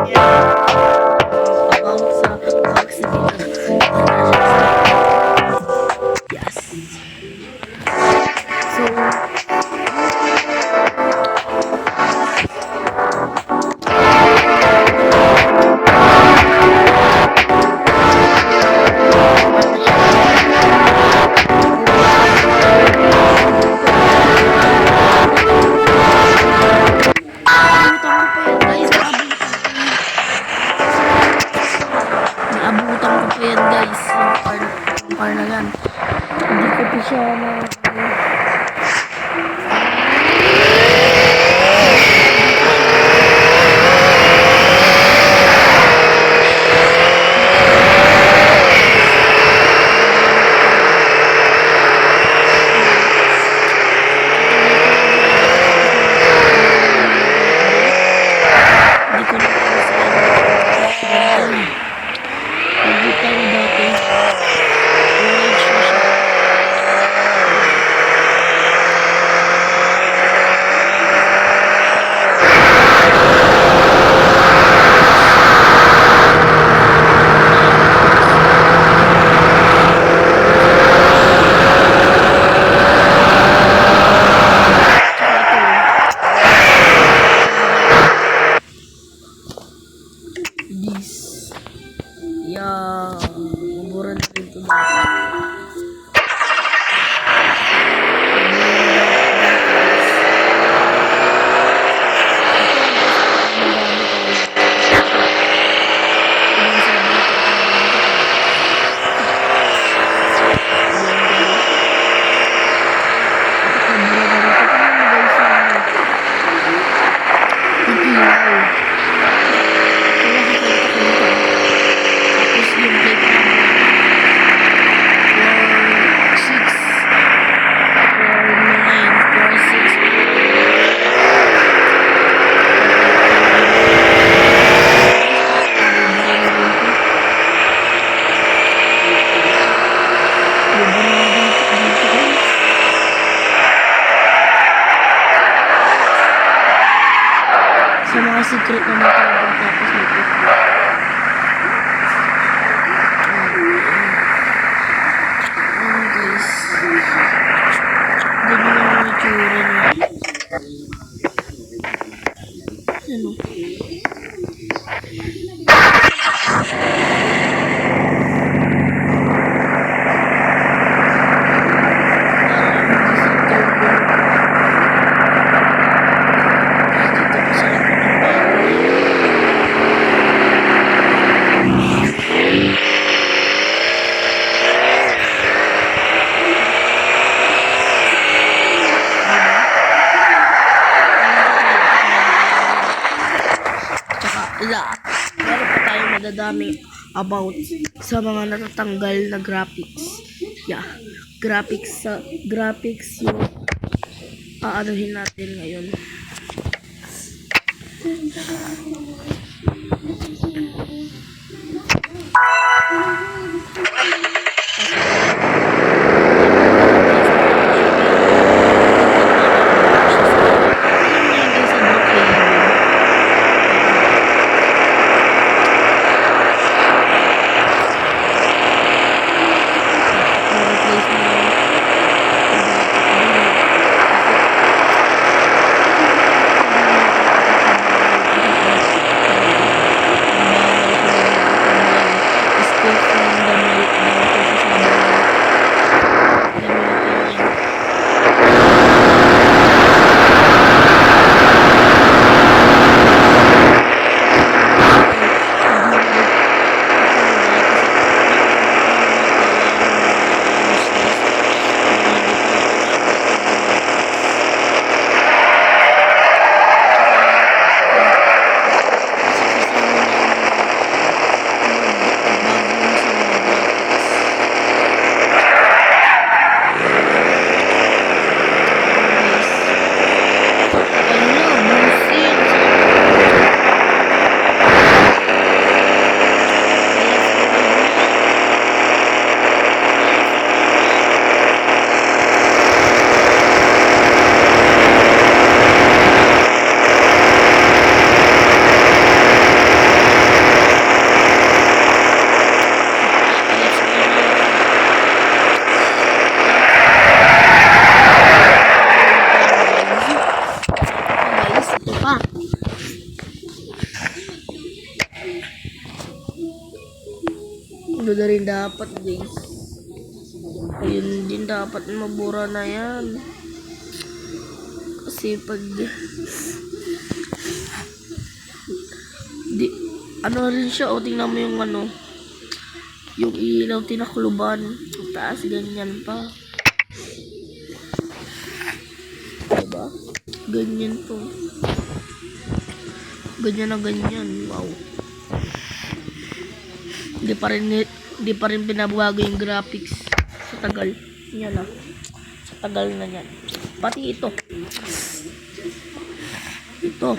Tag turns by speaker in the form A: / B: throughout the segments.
A: About sa vaccine. Yes. So, naabutan ko pa yan guys. Yung car na yan. Hindi ko pa siya na hindi ko na nabutan dati. Orange na siya. This. Yeah. Mabura na rin ito dati. Sa mga secret na matapos tapos nito. Guys. Ganyan lang ang itsura niya. Ano? Lahat. Meron pa tayong madadami about sa mga natatanggal na graphics. Yeah. Graphics yung aanuhin natin ngayon. Ano na rin dapat guys. Ayun din dapat mabura na yan. Kasi pag di, ano rin siya o tingnan mo yung ano, yung ilaw tinakluban. Ang taas ganyan pa. Diba? Ganyan po. Ganyan na ganyan. Wow. Di pa rin pinabago yung graphics sa tagal. Yan na. Sa tagal na yan. Pati ito. Ito.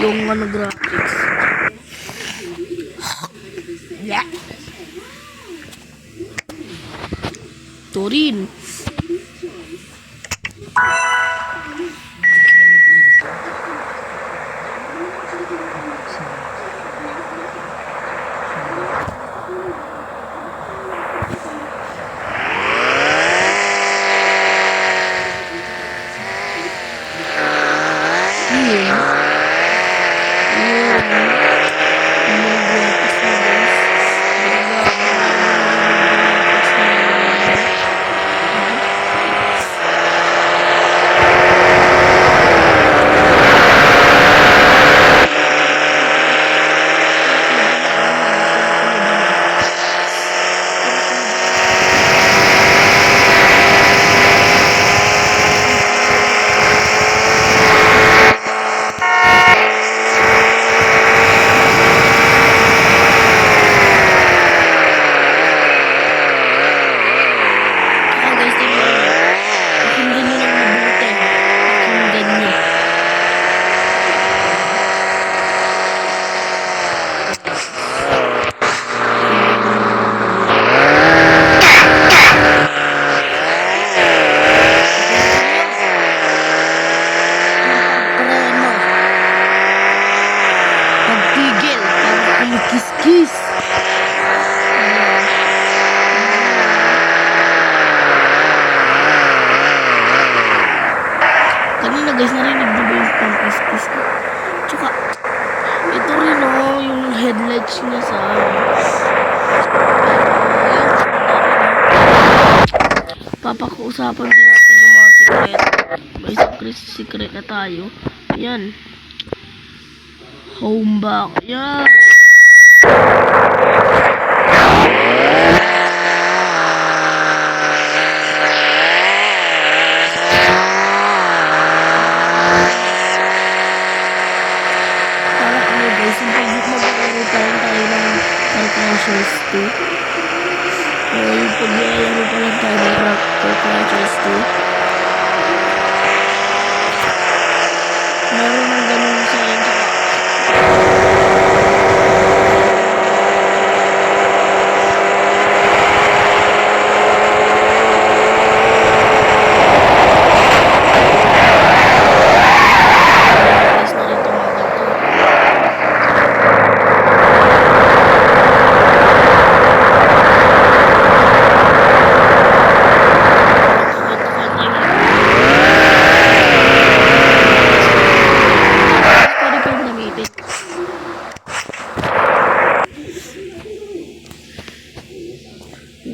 A: Yung ano graphics. Yeah. Turin. Kiss. Kanina guys, narinig mo ba yung pang-kiss? Tsaka, ito rin yung headlights niya sa papakuusapan din natin yung mga secret. May secret na tayo. Yan. Home back. Yan. Crashers 2. Yung pag-ialaro pa lang tayo ng Crashers 2. Meron ng ganun sa akin.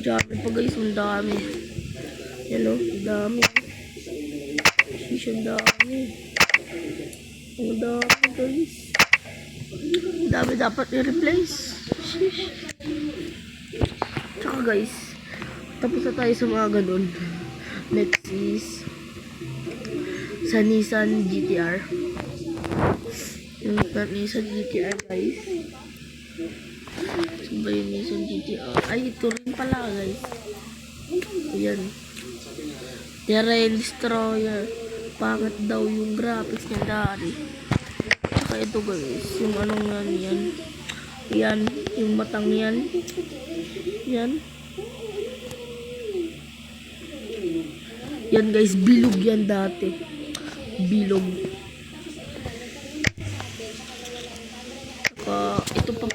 A: Dami pa guys, ang dami. Yan o, dami. Shish, ang dami. Ang dami guys. Ang dami dapat i-replace. Shish. Tsaka guys, tapos na tayo sa mga ganun. Next. is sa Nissan GTR. Yung Nissan GTR guys. So ba yung Nissan GTR? Ay, ito rin pala guys. Ayan. Terrain Destroyer. Pangit daw yung graphics niya dati. Saka ito guys. Yung anong yan. Yan. Yung matang yan. Yan. Yan guys. Bilog yan dati. Bilog. Ito pa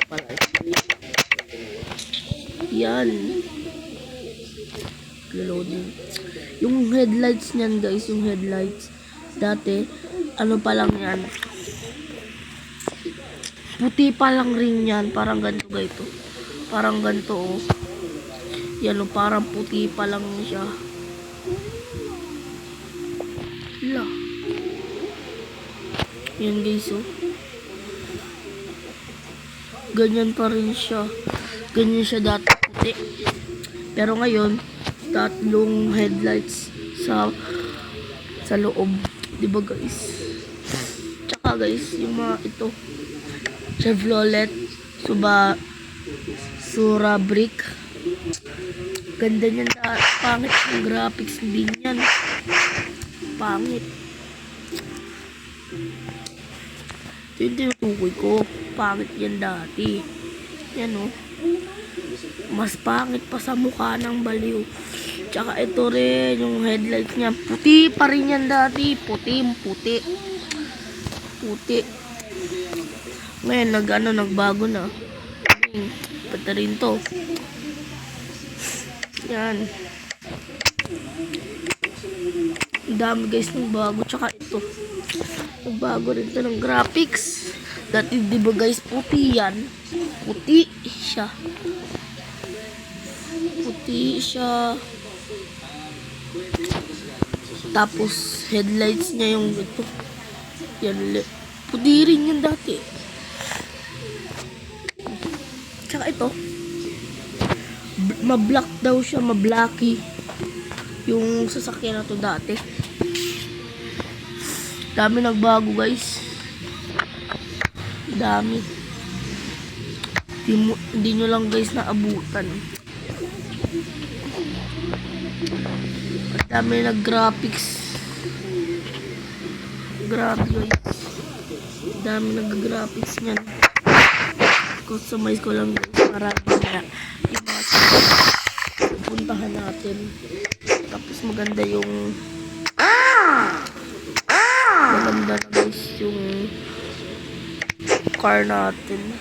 A: pala. Yan. Loading. Yung headlights niyan guys, yung headlights dati, ano pa lang yan, puti pa lang rin yan, parang ganito guys, parang ganito oh. Yan oh, parang puti pa lang siya. Hala. Yan guys oh. Ganyan pa rin siya. Ganyan siya dati puti. Pero ngayon, tatlong headlights sa loob, 'di ba guys? Tsaka guys, yung mga ito Chevrolet Sura Brick, ganda niyan, pangit yung graphics din yan, pangit. Ito yung tinutukoy ko, pangit yan dati. Yan oh, mas pangit pa sa mukha ng baliw. Tsaka ito rin, yung headlights niya, puti pa rin yan dati. Puti. Ngayon, nagbago na. Pati rin to. Yan. Ang dami guys ng bago. Tsaka ito, nagbago rin to ng graphics. Dati diba guys, puti yan. Puti siya. Tapos headlights niya yung ito. Yan, puti rin yan dati. Tsaka ito, ma-black daw siya, ma-blacky yung sasakyan na to dati. Dami nagbago guys. Dami. Hindi nyo lang guys naabutan. Dami nag-graphics. Grabe guys. Dami nag-graphics niyan. Customize ko lang guys para na yung mga puntahan natin. Tapos maganda yung maganda na guys yung car natin.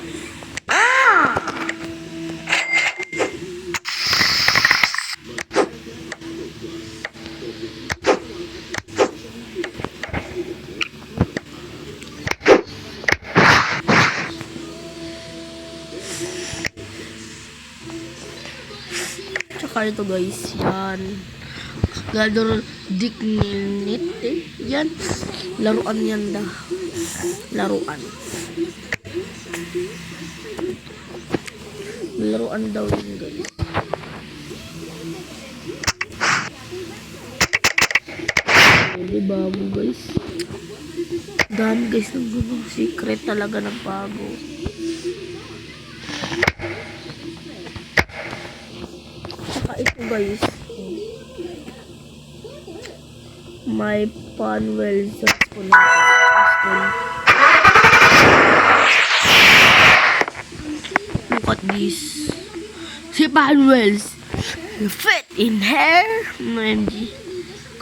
A: Tsaka ito guys, yan. Gador Dignit yan. Laruan yan dah. Laruan daw yun guys. Hindi bago guys. Dami guys ng gano'ng secret talaga ng bago. Tsaka ito guys, may panwell sa school. Look at this. Si Panwells fit in hair. MG.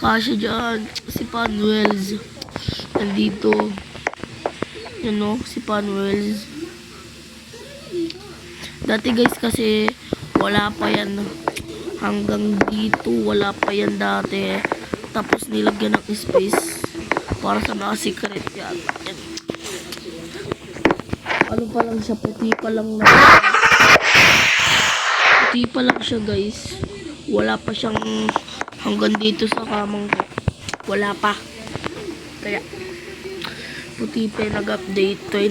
A: Kasya dyan. Si Panwells. Nandito. Yan o. Si Panwells. Dati guys kasi wala pa yan. Hanggang dito wala pa yan dati. Tapos nilagyan ng space para sa mga secret yan. Ano pa lang siya, puti pa lang siya guys. Wala pa siyang hanggang dito sa kamang ko. Wala pa. Kaya puti pa, nag-update.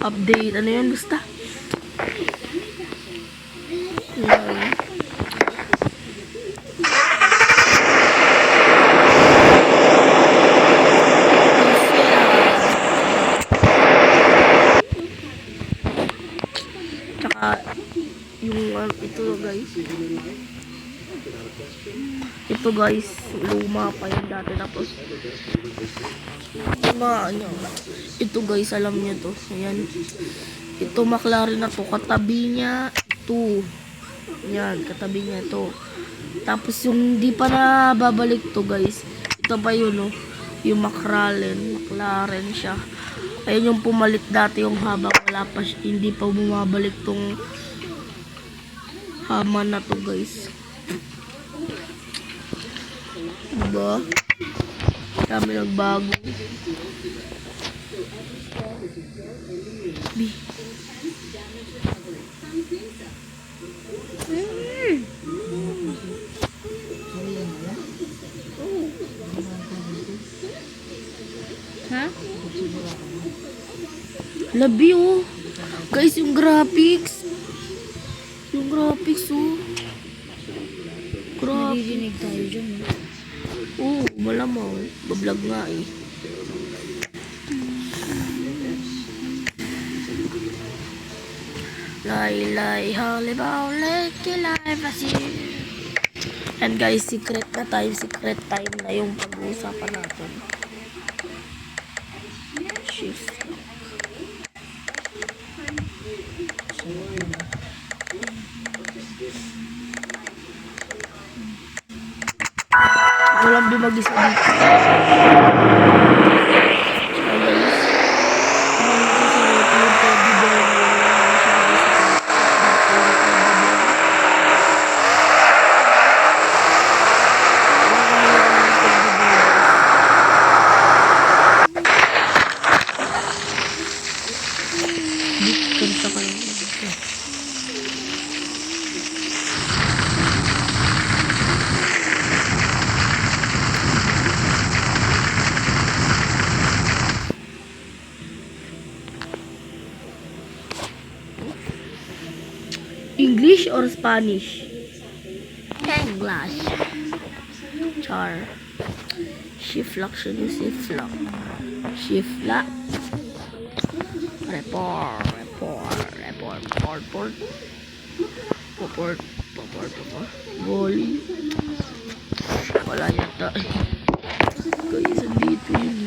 A: Ano yun, basta. Yan. Ito guys, luma pa yun dati. Tapos, ito guys, alam niyo to. Ayan. Ito McLaren na to. Katabi niya ito. Yan, katabi niya ito. Tapos yung hindi pa na babalik to guys. Ito pa yun, oh. Yung McLaren siya. Ayun yung pumalit dati yung habang wala pa siya. Hindi pa bumabalik tong hama na to guys. Diba? Kami nagbago.
B: Ha?
A: Labi oh. Guys, yung graphics. Yung graphics oh. Graphics.
B: Nagiginig tayo dyan.
A: Oo, malamang. Bablog nga eh. Laylay, halibaw, leki, lay, and guys, secret time na yung pag-uusapan natin. Shift. Walang dumagis na dito. Kanta ka lang. English or Spanish? English. Char. Shift lock siya yung shift lock. Shift lock. Report. Volley. Wala yata. Guys, dito yun.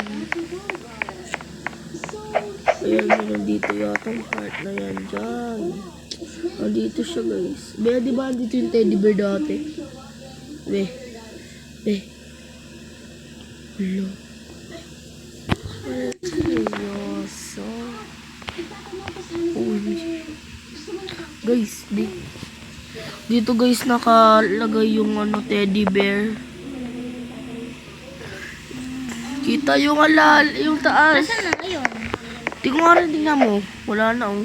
A: Ayan, nandito yata ang part na yan dyan. Nandito siya guys. Be, di ba nandito yung teddy bear dati? Be. Hello. Seryoso. Guys, dito guys nakalagay yung teddy bear. Kita yung yung taas.
B: Nasaan na ngayon?
A: Di ko nga rin tingnan mo. Wala na oh.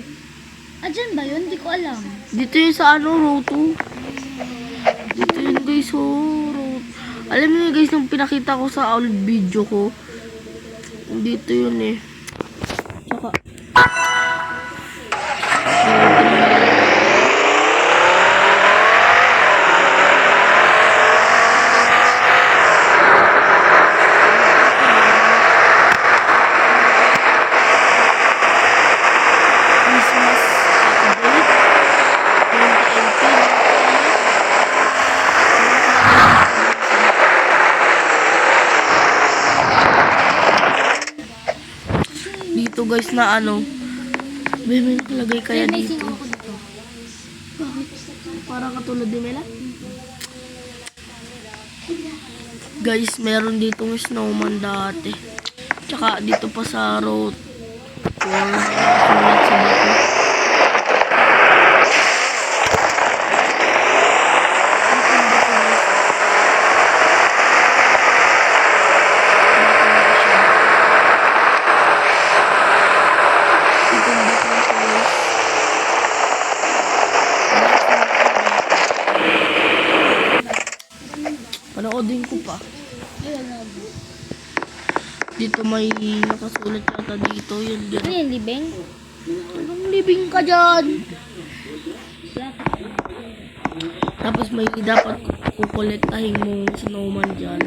B: Dyan ba yun? Di ko alam.
A: Dito yun sa row 2. Dito yun guys, row. Alam niyo guys, nung pinakita ko sa old video ko, dito yun eh. Tsaka, dito guys na may nakalagay kaya dito.
B: Ako dito.
A: Parang katulad din nila. Guys, meron ditong snowman dati. Tsaka dito pa sa road 4. Sulat sa bato. Panoodin ko pa. Dito may nakasulat yata dito. Yun dyan.
B: Ano yung libing?
A: Anong living ka dyan? Tapos may dapat kukolektahin mong snowman dyan.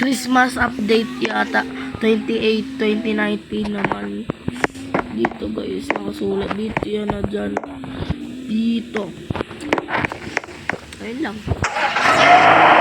A: Christmas update yata. 28, 2019 naman. Dito guys, nakasulat. Dito yan na dyan. Dito. Ayun lang.